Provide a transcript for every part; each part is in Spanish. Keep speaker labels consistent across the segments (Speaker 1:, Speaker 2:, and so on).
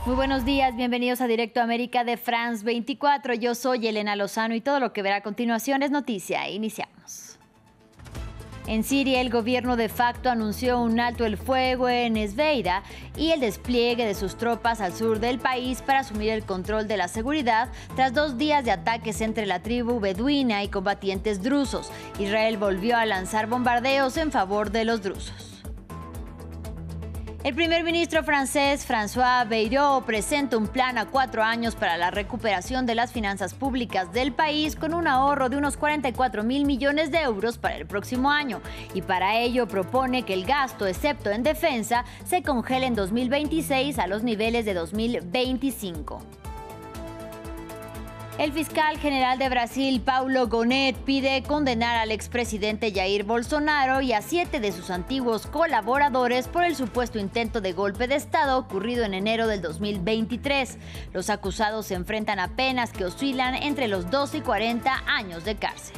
Speaker 1: Muy buenos días, bienvenidos a Directo América de France 24. Yo soy Elena Lozano y todo lo que verá a continuación es noticia. Iniciamos. En Siria, el gobierno de facto anunció un alto el fuego en Esbeida y el despliegue de sus tropas al sur del país para asumir el control de la seguridad tras 2 días de ataques entre la tribu beduina y combatientes drusos. Israel volvió a lanzar bombardeos en favor de los drusos. El primer ministro francés François Bayrou presenta un plan a 4 años para la recuperación de las finanzas públicas del país con un ahorro de unos 44.000 millones de euros para el próximo año y para ello propone que el gasto, excepto en defensa, se congele en 2026 a los niveles de 2025. El fiscal general de Brasil, Paulo Gonet, pide condenar al expresidente Jair Bolsonaro y a 7 de sus antiguos colaboradores por el supuesto intento de golpe de Estado ocurrido en enero del 2023. Los acusados se enfrentan a penas que oscilan entre los 12 y 40 años de cárcel.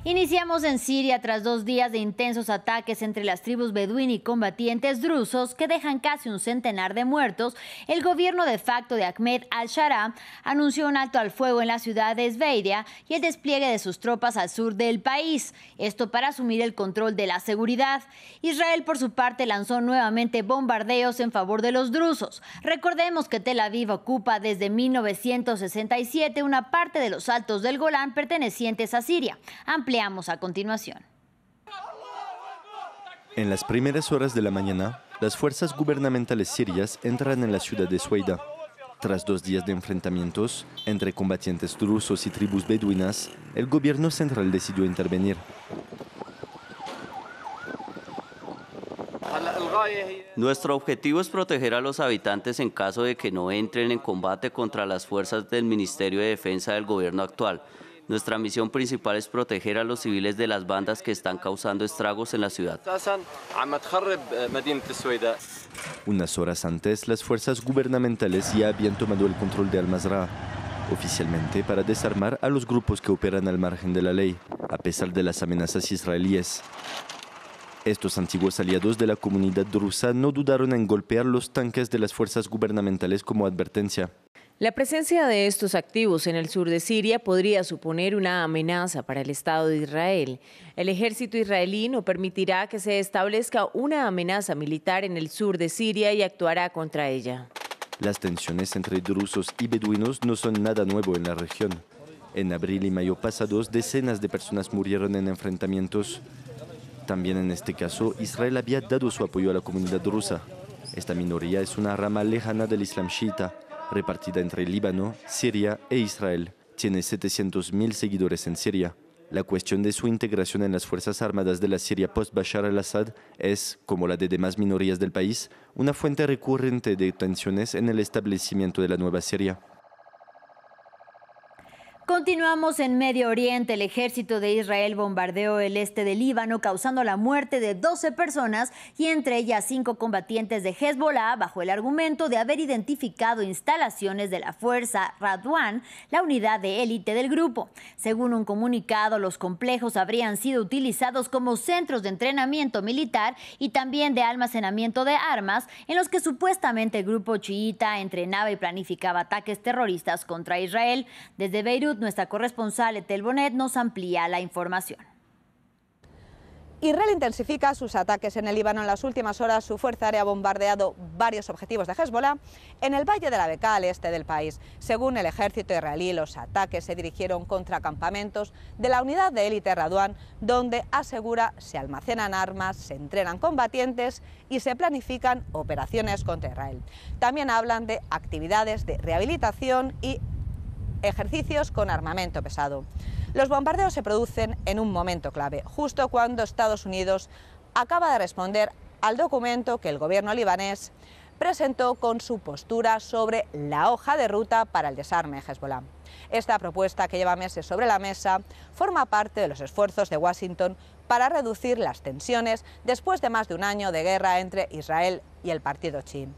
Speaker 1: Iniciamos en Siria tras 2 días de intensos ataques entre las tribus beduín y combatientes drusos que dejan casi un centenar de muertos. El gobierno de facto de Ahmed al-Shara anunció un alto al fuego en la ciudad de Esbeida y el despliegue de sus tropas al sur del país, esto para asumir el control de la seguridad. Israel, por su parte, lanzó nuevamente bombardeos en favor de los drusos. Recordemos que Tel Aviv ocupa desde 1967 una parte de los altos del Golán pertenecientes a Siria. Ampliamos a continuación.
Speaker 2: En las primeras horas de la mañana, las fuerzas gubernamentales sirias entran en la ciudad de Esbeida. Tras 2 días de enfrentamientos entre combatientes drusos y tribus beduinas, el gobierno central decidió intervenir.
Speaker 3: Nuestro objetivo es proteger a los habitantes en caso de que no entren en combate contra las fuerzas del Ministerio de Defensa del gobierno actual. Nuestra misión principal es proteger a los civiles de las bandas que están causando estragos en la ciudad.
Speaker 2: Unas horas antes, las fuerzas gubernamentales ya habían tomado el control de Al-Mazrah, oficialmente para desarmar a los grupos que operan al margen de la ley, a pesar de las amenazas israelíes. Estos antiguos aliados de la comunidad drusa no dudaron en golpear los tanques de las fuerzas gubernamentales como advertencia.
Speaker 4: La presencia de estos activos en el sur de Siria podría suponer una amenaza para el Estado de Israel. El ejército israelí no permitirá que se establezca una amenaza militar en el sur de Siria y actuará contra ella.
Speaker 2: Las tensiones entre drusos y beduinos no son nada nuevo en la región. En abril y mayo pasados, decenas de personas murieron en enfrentamientos. También en este caso, Israel había dado su apoyo a la comunidad drusa. Esta minoría es una rama lejana del Islam chiita, repartida entre Líbano, Siria e Israel. Tiene 700.000 seguidores en Siria. La cuestión de su integración en las Fuerzas Armadas de la Siria post-Bashar al-Assad es, como la de demás minorías del país, una fuente recurrente de tensiones en el establecimiento de la nueva Siria.
Speaker 1: Continuamos en Medio Oriente. El ejército de Israel bombardeó el este de Líbano, causando la muerte de 12 personas y entre ellas 5 combatientes de Hezbollah, bajo el argumento de haber identificado instalaciones de la fuerza Radwan, la unidad de élite del grupo. Según un comunicado, los complejos habrían sido utilizados como centros de entrenamiento militar y también de almacenamiento de armas, en los que supuestamente el grupo chiita entrenaba y planificaba ataques terroristas contra Israel. Desde Beirut, nuestra corresponsal Etel Bonet nos amplía la información.
Speaker 5: Israel intensifica sus ataques en el Líbano. En las últimas horas, su fuerza aérea ha bombardeado varios objetivos de Hezbollah en el valle de la Bekaa, al este del país. Según el ejército israelí, los ataques se dirigieron contra campamentos de la unidad de élite Radwan, donde asegura se almacenan armas, se entrenan combatientes y se planifican operaciones contra Israel. También hablan de actividades de rehabilitación y ejercicios con armamento pesado. Los bombardeos se producen en un momento clave, justo cuando Estados Unidos acaba de responder al documento que el gobierno libanés presentó con su postura sobre la hoja de ruta para el desarme de Hezbollah. Esta propuesta, que lleva meses sobre la mesa, forma parte de los esfuerzos de Washington para reducir las tensiones después de más de un año de guerra entre Israel y el partido chií.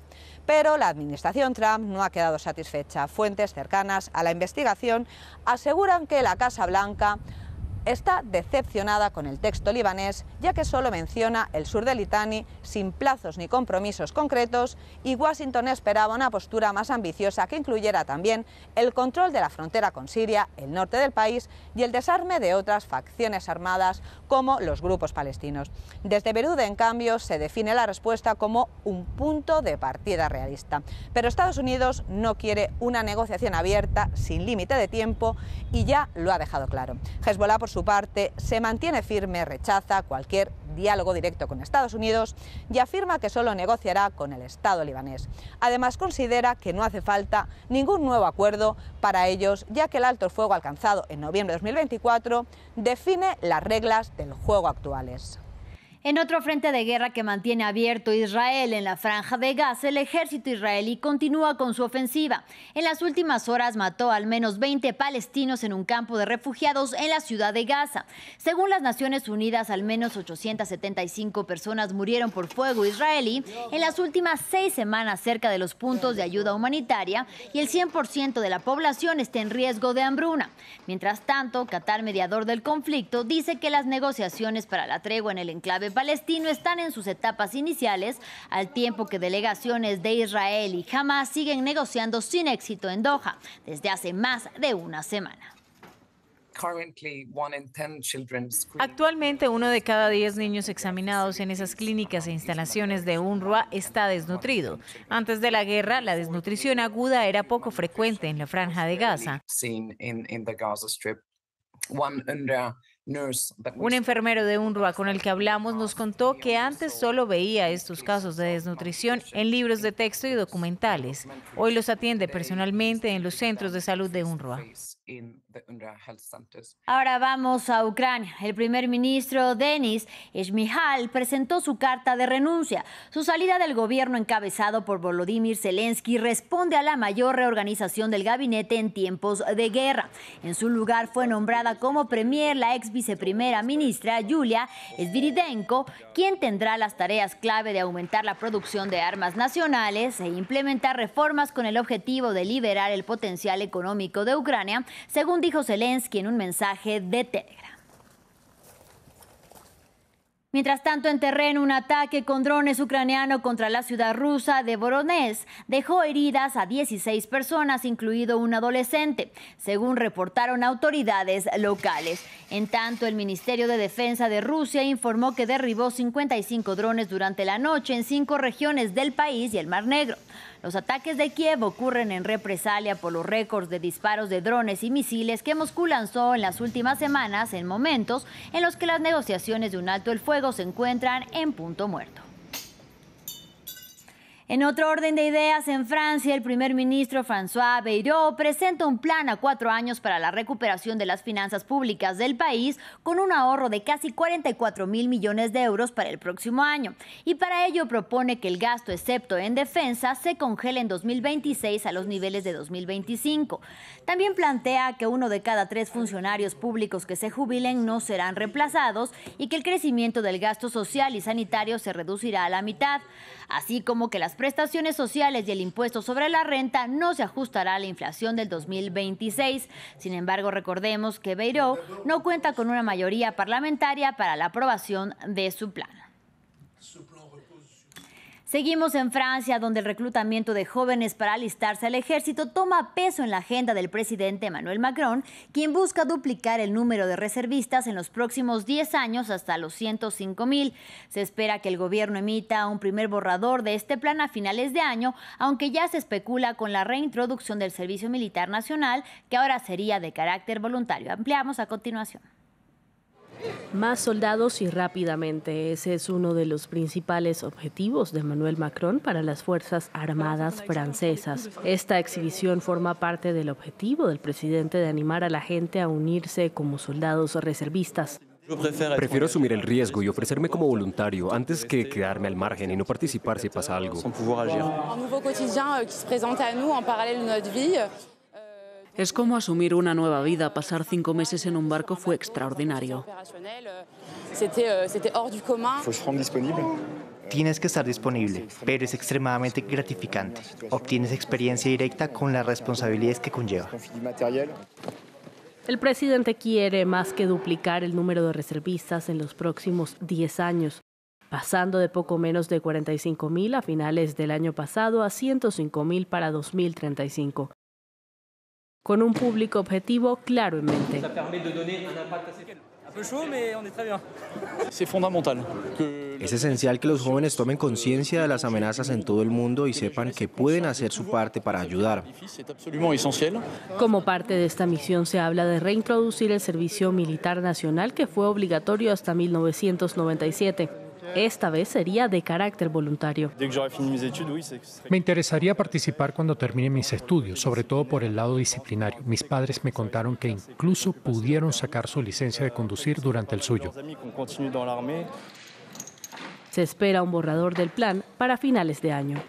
Speaker 5: Pero la administración Trump no ha quedado satisfecha. Fuentes cercanas a la investigación aseguran que la Casa Blanca está decepcionada con el texto libanés, ya que solo menciona el sur del Litani sin plazos ni compromisos concretos, y Washington esperaba una postura más ambiciosa que incluyera también el control de la frontera con Siria, el norte del país y el desarme de otras facciones armadas como los grupos palestinos. Desde Beirut, en cambio, se define la respuesta como un punto de partida realista. Pero Estados Unidos no quiere una negociación abierta sin límite de tiempo y ya lo ha dejado claro. Hezbollah, por su parte, se mantiene firme, rechaza cualquier diálogo directo con Estados Unidos y afirma que solo negociará con el Estado libanés. Además, considera que no hace falta ningún nuevo acuerdo para ellos, ya que el alto el fuego alcanzado en noviembre de 2024 define las reglas del juego actuales.
Speaker 1: En otro frente de guerra que mantiene abierto Israel en la Franja de Gaza, el ejército israelí continúa con su ofensiva. En las últimas horas mató al menos 20 palestinos en un campo de refugiados en la ciudad de Gaza. Según las Naciones Unidas, al menos 875 personas murieron por fuego israelí en las últimas 6 semanas cerca de los puntos de ayuda humanitaria, y el 100% de la población está en riesgo de hambruna. Mientras tanto, Qatar, mediador del conflicto, dice que las negociaciones para la tregua en el enclave palestino están en sus etapas iniciales, al tiempo que delegaciones de Israel y Hamas siguen negociando sin éxito en Doha desde hace más de una semana.
Speaker 4: Actualmente, 1 de cada 10 niños examinados en esas clínicas e instalaciones de UNRWA está desnutrido. Antes de la guerra, la desnutrición aguda era poco frecuente en la Franja de Gaza. Un enfermero de UNRWA con el que hablamos nos contó que antes solo veía estos casos de desnutrición en libros de texto y documentales. Hoy los atiende personalmente en los centros de salud de UNRWA.
Speaker 1: Ahora vamos a Ucrania. El primer ministro Denis Shmyhal presentó su carta de renuncia. Su salida del gobierno encabezado por Volodymyr Zelensky responde a la mayor reorganización del gabinete en tiempos de guerra. En su lugar fue nombrada como premier la ex viceprimera ministra Yulia Sviridenko, quien tendrá las tareas clave de aumentar la producción de armas nacionales e implementar reformas con el objetivo de liberar el potencial económico de Ucrania, según dijo Zelensky en un mensaje de Telegram. Mientras tanto, en terreno, un ataque con drones ucraniano contra la ciudad rusa de Voronezh dejó heridas a 16 personas, incluido un adolescente, según reportaron autoridades locales. En tanto, el Ministerio de Defensa de Rusia informó que derribó 55 drones durante la noche en 5 regiones del país y el Mar Negro. Los ataques de Kiev ocurren en represalia por los récords de disparos de drones y misiles que Moscú lanzó en las últimas semanas, en momentos en los que las negociaciones de un alto el fuego se encuentran en punto muerto. En otro orden de ideas, en Francia, el primer ministro François Bayrou presenta un plan a 4 años para la recuperación de las finanzas públicas del país, con un ahorro de casi 44.000 millones de euros para el próximo año. Y para ello propone que el gasto, excepto en defensa, se congele en 2026 a los niveles de 2025. También plantea que 1 de cada 3 funcionarios públicos que se jubilen no serán reemplazados y que el crecimiento del gasto social y sanitario se reducirá a la mitad, así como que las prestaciones sociales y el impuesto sobre la renta no se ajustará a la inflación del 2026. Sin embargo, recordemos que Bayrou no cuenta con una mayoría parlamentaria para la aprobación de su plan. Seguimos en Francia, donde el reclutamiento de jóvenes para alistarse al ejército toma peso en la agenda del presidente Emmanuel Macron, quien busca duplicar el número de reservistas en los próximos 10 años hasta los 105.000. Se espera que el gobierno emita un primer borrador de este plan a finales de año, aunque ya se especula con la reintroducción del servicio militar nacional, que ahora sería de carácter voluntario. Ampliamos a continuación.
Speaker 6: Más soldados y rápidamente. Ese es uno de los principales objetivos de Emmanuel Macron para las Fuerzas Armadas francesas. Esta exhibición forma parte del objetivo del presidente de animar a la gente a unirse como soldados reservistas.
Speaker 7: Prefiero asumir el riesgo y ofrecerme como voluntario antes que quedarme al margen y no participar si pasa algo.
Speaker 8: Es como asumir una nueva vida. Pasar 5 meses en un barco fue extraordinario.
Speaker 9: Tienes que estar disponible, pero es extremadamente gratificante. Obtienes experiencia directa con las responsabilidades que conlleva.
Speaker 6: El presidente quiere más que duplicar el número de reservistas en los próximos 10 años, pasando de poco menos de 45.000 a finales del año pasado a 105.000 para 2035. Con un público objetivo claro en mente.
Speaker 10: Es esencial que los jóvenes tomen conciencia de las amenazas en todo el mundo y sepan que pueden hacer su parte para ayudar.
Speaker 6: Como parte de esta misión se habla de reintroducir el servicio militar nacional que fue obligatorio hasta 1997. Esta vez sería de carácter voluntario.
Speaker 11: Me interesaría participar cuando termine mis estudios, sobre todo por el lado disciplinario. Mis padres me contaron que incluso pudieron sacar su licencia de conducir durante el suyo.
Speaker 6: Se espera un borrador del plan para finales de año.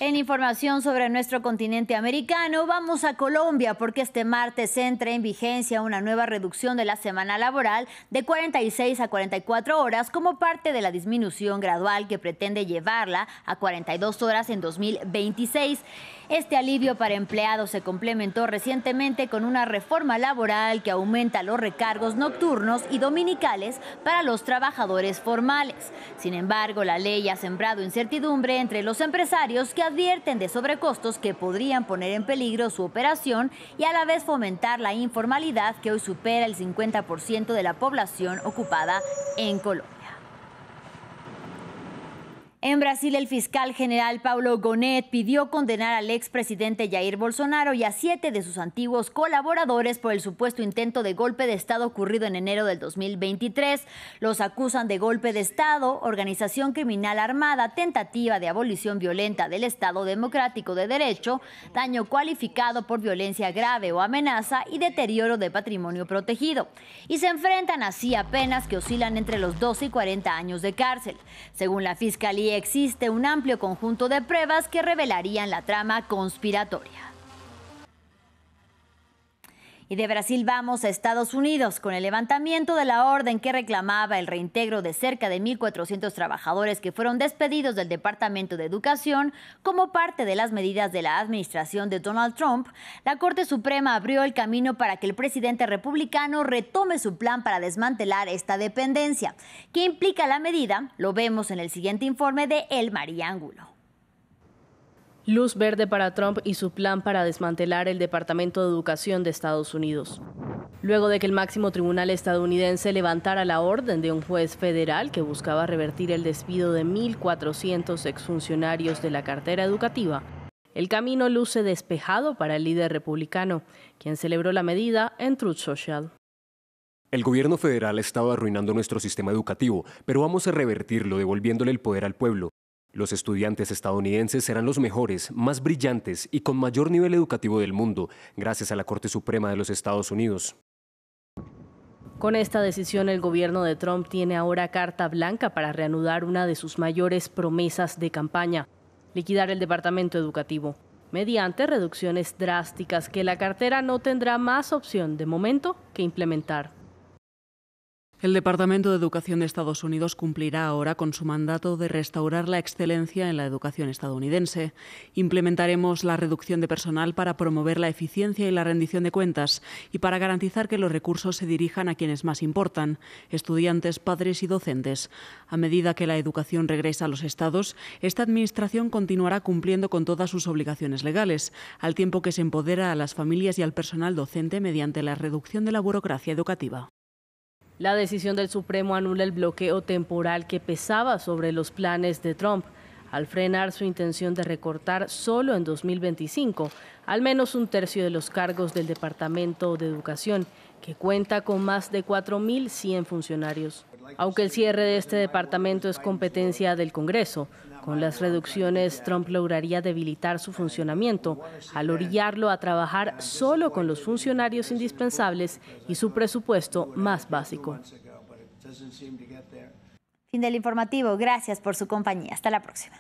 Speaker 1: En información sobre nuestro continente americano, vamos a Colombia porque este martes entra en vigencia una nueva reducción de la semana laboral de 46 a 44 horas como parte de la disminución gradual que pretende llevarla a 42 horas en 2026. Este alivio para empleados se complementó recientemente con una reforma laboral que aumenta los recargos nocturnos y dominicales para los trabajadores formales. Sin embargo, la ley ha sembrado incertidumbre entre los empresarios que advierten de sobrecostos que podrían poner en peligro su operación y a la vez fomentar la informalidad que hoy supera el 50% de la población ocupada en Colombia. En Brasil, el fiscal general Paulo Gonet pidió condenar al expresidente Jair Bolsonaro y a 7 de sus antiguos colaboradores por el supuesto intento de golpe de Estado ocurrido en enero del 2023. Los acusan de golpe de Estado, organización criminal armada, tentativa de abolición violenta del Estado Democrático de Derecho, daño cualificado por violencia grave o amenaza y deterioro de patrimonio protegido. Y se enfrentan así a penas que oscilan entre los 12 y 40 años de cárcel. Según la Fiscalía, existe un amplio conjunto de pruebas que revelarían la trama conspiratoria. Y de Brasil vamos a Estados Unidos con el levantamiento de la orden que reclamaba el reintegro de cerca de 1.400 trabajadores que fueron despedidos del Departamento de Educación como parte de las medidas de la administración de Donald Trump. La Corte Suprema abrió el camino para que el presidente republicano retome su plan para desmantelar esta dependencia. ¿Qué implica la medida? Lo vemos en el siguiente informe de El Mariángulo.
Speaker 6: Luz verde para Trump y su plan para desmantelar el Departamento de Educación de Estados Unidos. Luego de que el máximo tribunal estadounidense levantara la orden de un juez federal que buscaba revertir el despido de 1.400 exfuncionarios de la cartera educativa, el camino luce despejado para el líder republicano, quien celebró la medida en Truth Social.
Speaker 7: El gobierno federal ha estado arruinando nuestro sistema educativo, pero vamos a revertirlo devolviéndole el poder al pueblo. Los estudiantes estadounidenses serán los mejores, más brillantes y con mayor nivel educativo del mundo, gracias a la Corte Suprema de los Estados Unidos.
Speaker 6: Con esta decisión, el gobierno de Trump tiene ahora carta blanca para reanudar una de sus mayores promesas de campaña: liquidar el departamento educativo, mediante reducciones drásticas que la cartera no tendrá más opción de momento que implementar.
Speaker 8: El Departamento de Educación de Estados Unidos cumplirá ahora con su mandato de restaurar la excelencia en la educación estadounidense. Implementaremos la reducción de personal para promover la eficiencia y la rendición de cuentas y para garantizar que los recursos se dirijan a quienes más importan: estudiantes, padres y docentes. A medida que la educación regresa a los estados, esta administración continuará cumpliendo con todas sus obligaciones legales, al tiempo que se empodera a las familias y al personal docente mediante la reducción de la burocracia educativa.
Speaker 6: La decisión del Supremo anula el bloqueo temporal que pesaba sobre los planes de Trump, al frenar su intención de recortar solo en 2025 al menos un tercio de los cargos del Departamento de Educación, que cuenta con más de 4.100 funcionarios. Aunque el cierre de este departamento es competencia del Congreso, con las reducciones Trump lograría debilitar su funcionamiento al orillarlo a trabajar solo con los funcionarios indispensables y su presupuesto más básico.
Speaker 1: Fin del informativo. Gracias por su compañía. Hasta la próxima.